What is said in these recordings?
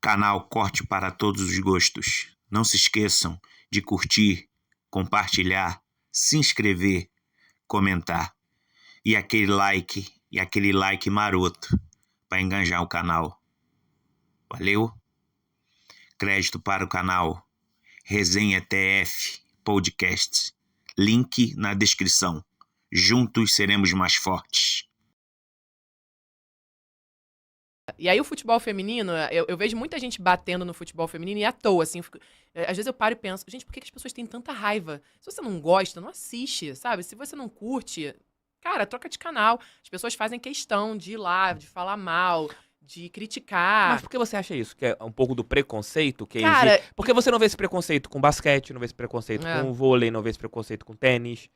Canal Corte para Todos os Gostos. Não se esqueçam de curtir, compartilhar, se inscrever, comentar. E aquele like maroto para enganjar o canal. Valeu? Crédito para o canal Resenha TF Podcast. Link na descrição. Juntos seremos mais fortes. E aí o futebol feminino, eu vejo muita gente batendo no futebol feminino e à toa, assim. Às vezes eu paro e penso, gente, por que as pessoas têm tanta raiva? Se você não gosta, não assiste, sabe? Se você não curte, cara, troca de canal. As pessoas fazem questão de ir lá, de falar mal, de criticar. Mas por que você acha isso? Que é um pouco do preconceito que Cara, existe? Por que você não vê esse preconceito com basquete, não vê esse preconceito com vôlei, não vê esse preconceito com tênis?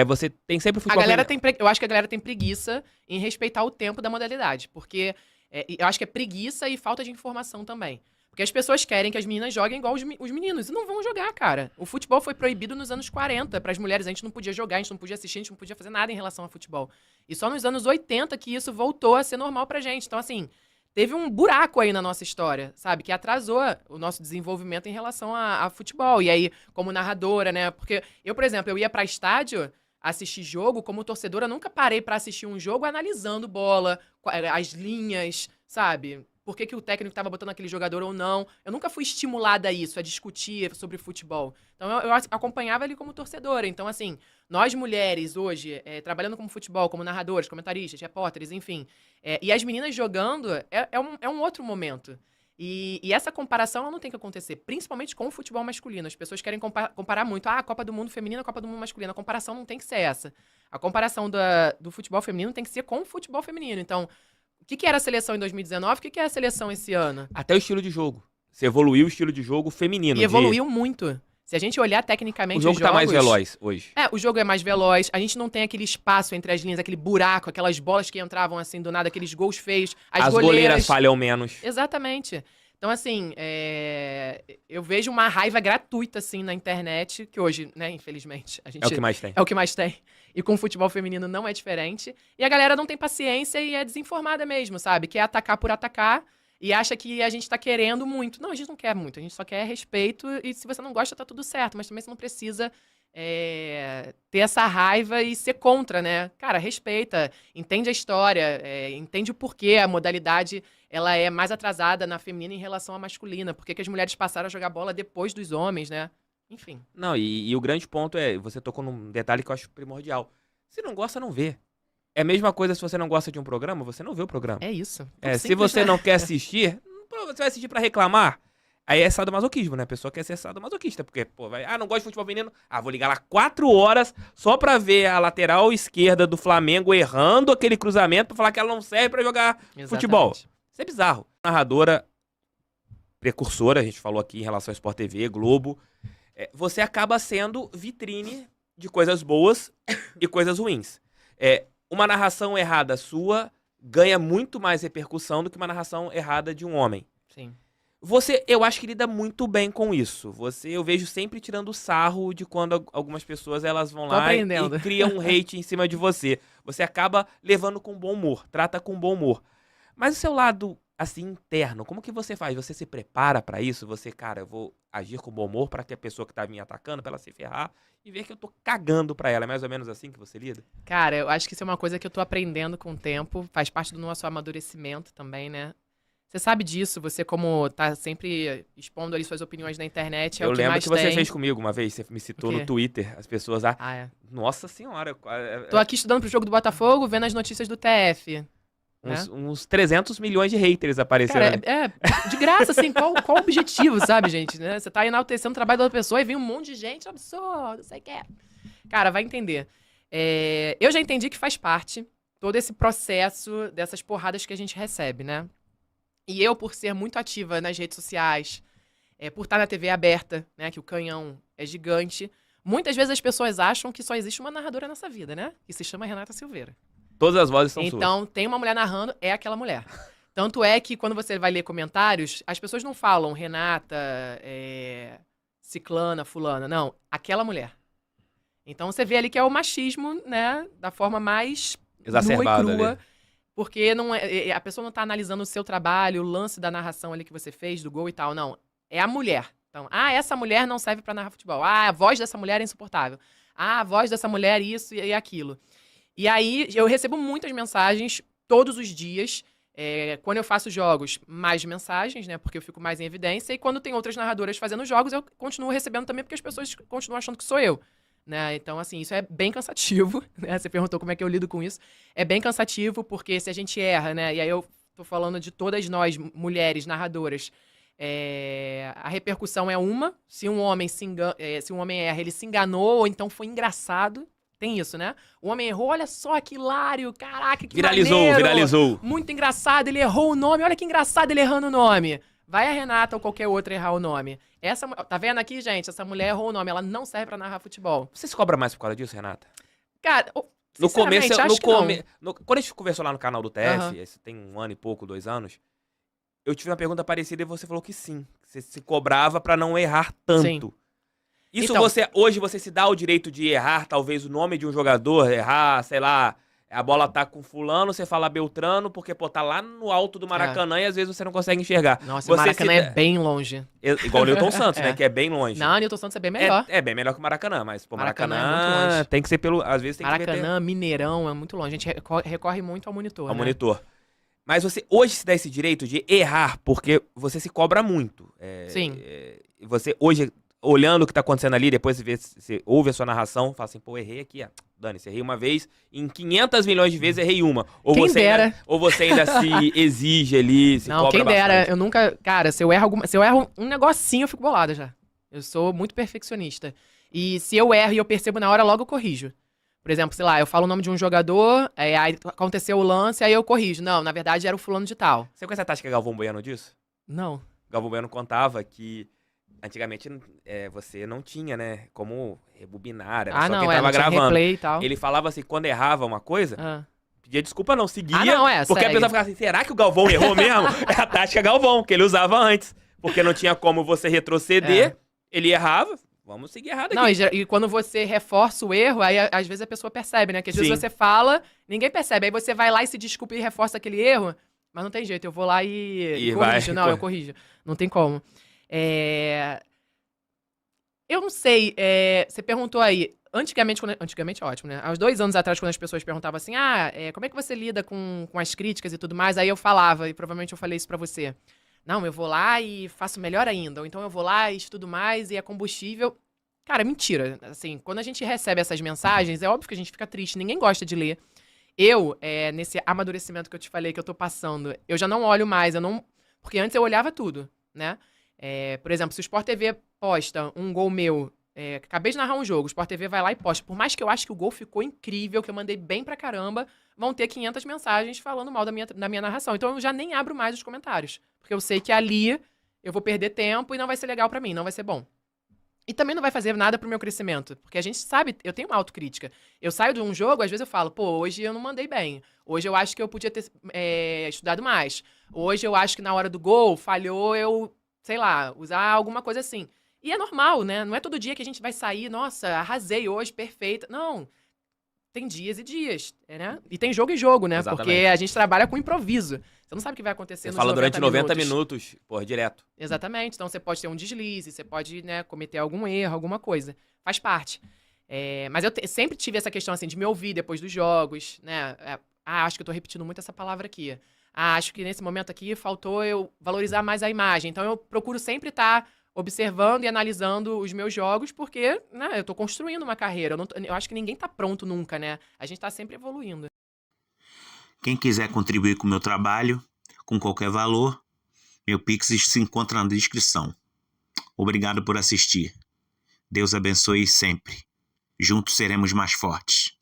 Você tem sempre o futebol eu acho que a galera tem preguiça em respeitar o tempo da modalidade, porque eu acho que é preguiça e falta de informação também. Porque as pessoas querem que as meninas joguem igual os meninos. E não vão jogar, cara. O futebol foi proibido nos anos 40 para as mulheres. A gente não podia jogar, a gente não podia assistir, a gente não podia fazer nada em relação ao futebol. E só nos anos 80 que isso voltou a ser normal pra gente. Então, assim, teve um buraco aí na nossa história, sabe? Que atrasou o nosso desenvolvimento em relação a futebol. E aí, como narradora, né? Porque eu, por exemplo, eu ia pra estádio assistir jogo, como torcedora, nunca parei pra assistir um jogo analisando bola, as linhas, sabe? Por que o técnico tava botando aquele jogador ou não. Eu nunca fui estimulada a isso, a discutir sobre futebol. Então, eu acompanhava ele como torcedora. Então, assim, nós mulheres hoje, trabalhando como futebol, como narradoras, comentaristas, repórteres, enfim, e as meninas jogando, é um outro momento. E essa comparação ela não tem que acontecer, principalmente com o futebol masculino. As pessoas querem comparar muito. A Copa do Mundo feminina, a Copa do Mundo masculino. A comparação não tem que ser essa. A comparação do futebol feminino tem que ser com o futebol feminino. Então, o que era a seleção em 2019? O que é a seleção esse ano? Até o estilo de jogo. Você evoluiu o estilo de jogo feminino. E evoluiu muito. Se a gente olhar tecnicamente os jogos... O jogo tá mais veloz hoje. O jogo é mais veloz. A gente não tem aquele espaço entre as linhas, aquele buraco, aquelas bolas que entravam assim do nada, aqueles gols feios. As goleiras falham menos. Exatamente. Então, assim, eu vejo uma raiva gratuita, assim, na internet, que hoje, né, infelizmente, a gente... É o que mais tem. É o que mais tem. E com o futebol feminino não é diferente. E a galera não tem paciência e é desinformada mesmo, sabe? Quer atacar por atacar e acha que a gente tá querendo muito. Não, a gente não quer muito, a gente só quer respeito e se você não gosta, tá tudo certo. Mas também você não precisa ter essa raiva e ser contra, né? Cara, respeita, entende a história, entende o porquê a modalidade ela é mais atrasada na feminina em relação à masculina. Por que as mulheres passaram a jogar bola depois dos homens, né? Enfim. Não, e o grande ponto você tocou num detalhe que eu acho primordial. Se não gosta, não vê. É a mesma coisa se você não gosta de um programa, você não vê o programa. É isso. Se você não quer assistir, você vai assistir pra reclamar. Aí é sadomasoquismo, né? A pessoa quer ser sadomasoquista, porque, não gosta de futebol feminino, vou ligar lá 4 horas só pra ver a lateral esquerda do Flamengo errando aquele cruzamento pra falar que ela não serve pra jogar futebol. Isso é bizarro. Narradora precursora, a gente falou aqui em relação ao Sport TV, Globo, você acaba sendo vitrine de coisas boas e coisas ruins. Uma narração errada sua ganha muito mais repercussão do que uma narração errada de um homem. Sim. Eu acho que lida muito bem com isso. Eu vejo sempre tirando sarro de quando algumas pessoas elas vão lá e criam um hate em cima de você. Você acaba levando com bom humor, trata com bom humor. Mas o seu lado, assim, interno, como que você faz? Você se prepara pra isso? Eu vou agir com bom humor pra que a pessoa que tá me atacando, pra ela se ferrar e ver que eu tô cagando pra ela. É mais ou menos assim que você lida? Cara, eu acho que isso é uma coisa que eu tô aprendendo com o tempo. Faz parte do nosso amadurecimento também, né? Você sabe disso, você como tá sempre expondo ali suas opiniões na internet, é o que mais tem. Eu lembro que você fez comigo uma vez, você me citou no Twitter, as pessoas lá... Nossa senhora! Tô aqui estudando pro jogo do Botafogo, vendo as notícias do TF. Uns 300 milhões de haters apareceram. Cara, de graça, assim, qual o objetivo, sabe, gente? Né? Você tá enaltecendo o trabalho da outra pessoa e vem um monte de gente, absurdo, não sei o que. Cara, vai entender. Eu já entendi que faz parte todo esse processo dessas porradas que a gente recebe, né? E eu, por ser muito ativa nas redes sociais, por estar na TV aberta, né, que o canhão é gigante, muitas vezes as pessoas acham que só existe uma narradora nessa vida, né? Que se chama Renata Silveira. Todas as vozes são suas. Então, tem uma mulher narrando, é aquela mulher. Tanto é que quando você vai ler comentários, as pessoas não falam Renata, ciclana, fulana. Não, aquela mulher. Então, você vê ali que é o machismo, né? Da forma mais exacerbada nua e crua. ali. porque não a pessoa não tá analisando o seu trabalho, o lance da narração ali que você fez, do gol e tal, não. É a mulher. Então, essa mulher não serve pra narrar futebol. A voz dessa mulher é insuportável. A voz dessa mulher isso e aquilo. E aí, eu recebo muitas mensagens todos os dias. Quando eu faço jogos, mais mensagens, né? Porque eu fico mais em evidência. E quando tem outras narradoras fazendo jogos, eu continuo recebendo também, porque as pessoas continuam achando que sou eu. Né? Então, assim, isso é bem cansativo. Né? Você perguntou como é que eu lido com isso. É bem cansativo, porque se a gente erra, né? E aí eu tô falando de todas nós, mulheres, narradoras. A repercussão é uma. Se um homem erra, ele se enganou, ou então foi engraçado. Tem isso, né? O homem errou, olha só que hilário, caraca, que maneiro. Viralizou. Muito engraçado, ele errou o nome, olha que engraçado ele errando o nome. Vai a Renata ou qualquer outra errar o nome. Tá vendo aqui, gente? Essa mulher errou o nome, ela não serve pra narrar futebol. Você se cobra mais por causa disso, Renata? Cara, no começo, acho que não. Quando a gente conversou lá no canal do TF, isso tem 1 ano e pouco, 2 anos, eu tive uma pergunta parecida e você falou que sim. Você se cobrava pra não errar tanto. Sim. Isso Então, hoje você se dá o direito de errar, talvez, o nome de um jogador, errar, sei lá, a bola tá com fulano, você fala Beltrano, porque, pô, tá lá no alto do Maracanã e às vezes você não consegue enxergar. Nossa, você o Maracanã é bem longe. Igual o Newton Santos, né, que é bem longe. Não, o Newton Santos é bem melhor. É bem melhor que o Maracanã, mas, pô, Maracanã Maracanã é muito longe. tem que ser às vezes tem Maracanã, que meter Mineirão, é muito longe. A gente recorre muito ao monitor, ao né? monitor. Mas você hoje se dá esse direito de errar, porque você se cobra muito. Sim. Você hoje, olhando o que tá acontecendo ali, depois você ouve a sua narração, fala assim, pô, errei aqui, dane-se, errei uma vez, em 500 milhões de vezes errei uma. Ou Quem você dera. ou você ainda se exige ali, se Não, cobra quem dera. bastante. Eu nunca... Cara, se eu erro um negocinho, eu fico bolada já. Eu sou muito perfeccionista. E se eu erro e eu percebo na hora, logo eu corrijo. Por exemplo, sei lá, eu falo o nome de um jogador, aí aconteceu o lance, aí eu corrijo. Não, na verdade era o fulano de tal. Você conhece a tática Galvão Bueno disso? Não. Galvão Bueno contava que antigamente você não tinha, né, como rebobinar, era só não, quem tava não tinha gravando. replay e tal. Ele falava assim, quando errava uma coisa, Ah. pedia desculpa não, seguia, porque segue. a pessoa ficava assim, será que o Galvão errou mesmo? É a tática Galvão, que ele usava antes, porque não tinha como você retroceder, ele errava, vamos seguir errado aqui. Não, e quando você reforça o erro, aí às vezes a pessoa percebe, né? Que às vezes Sim. você fala, ninguém percebe. Aí você vai lá e se desculpa e reforça aquele erro, mas não tem jeito, eu vou lá e corrijo. Não, eu corrijo. Não tem como. Eu não sei, você perguntou aí, antigamente é ótimo, né? Há uns 2 anos atrás, quando as pessoas perguntavam assim, como é que você lida com as críticas e tudo mais, aí eu falava, e provavelmente eu falei isso pra você. Não, eu vou lá e faço melhor ainda, ou então eu vou lá e estudo mais e é combustível. Cara, mentira. Assim, quando a gente recebe essas mensagens, é óbvio que a gente fica triste, ninguém gosta de ler. Eu, nesse amadurecimento que eu te falei, que eu tô passando, eu já não olho mais, porque antes eu olhava tudo, né? Por exemplo, se o Sport TV posta um gol meu, acabei de narrar um jogo, o Sport TV vai lá e posta. Por mais que eu acho que o gol ficou incrível, que eu mandei bem pra caramba, vão ter 500 mensagens falando mal da minha narração. Então eu já nem abro mais os comentários. Porque eu sei que ali eu vou perder tempo e não vai ser legal pra mim, não vai ser bom. E também não vai fazer nada pro meu crescimento. Porque a gente sabe, eu tenho uma autocrítica. Eu saio de um jogo, às vezes eu falo, pô, hoje eu não mandei bem. Hoje eu acho que eu podia ter estudado mais. Hoje eu acho que na hora do gol falhou eu, sei lá, usar alguma coisa assim. E é normal, né? Não é todo dia que a gente vai sair, nossa, arrasei hoje, perfeita. Não. Tem dias e dias, né? E tem jogo e jogo, né? Exatamente. Porque a gente trabalha com improviso. Você não sabe o que vai acontecer Você nos fala durante 90 minutos. minutos, pô, direto. Exatamente. Então você pode ter um deslize, você pode, né, cometer algum erro, alguma coisa. Faz parte. Mas eu sempre tive essa questão assim de me ouvir depois dos jogos, né? Acho que eu tô repetindo muito essa palavra aqui. Acho que nesse momento aqui faltou eu valorizar mais a imagem. Então eu procuro sempre estar observando e analisando os meus jogos, porque, né, eu tô construindo uma carreira. Eu acho que ninguém tá pronto nunca, né? A gente tá sempre evoluindo. Quem quiser contribuir com o meu trabalho, com qualquer valor, meu Pix se encontra na descrição. Obrigado por assistir. Deus abençoe sempre. Juntos seremos mais fortes.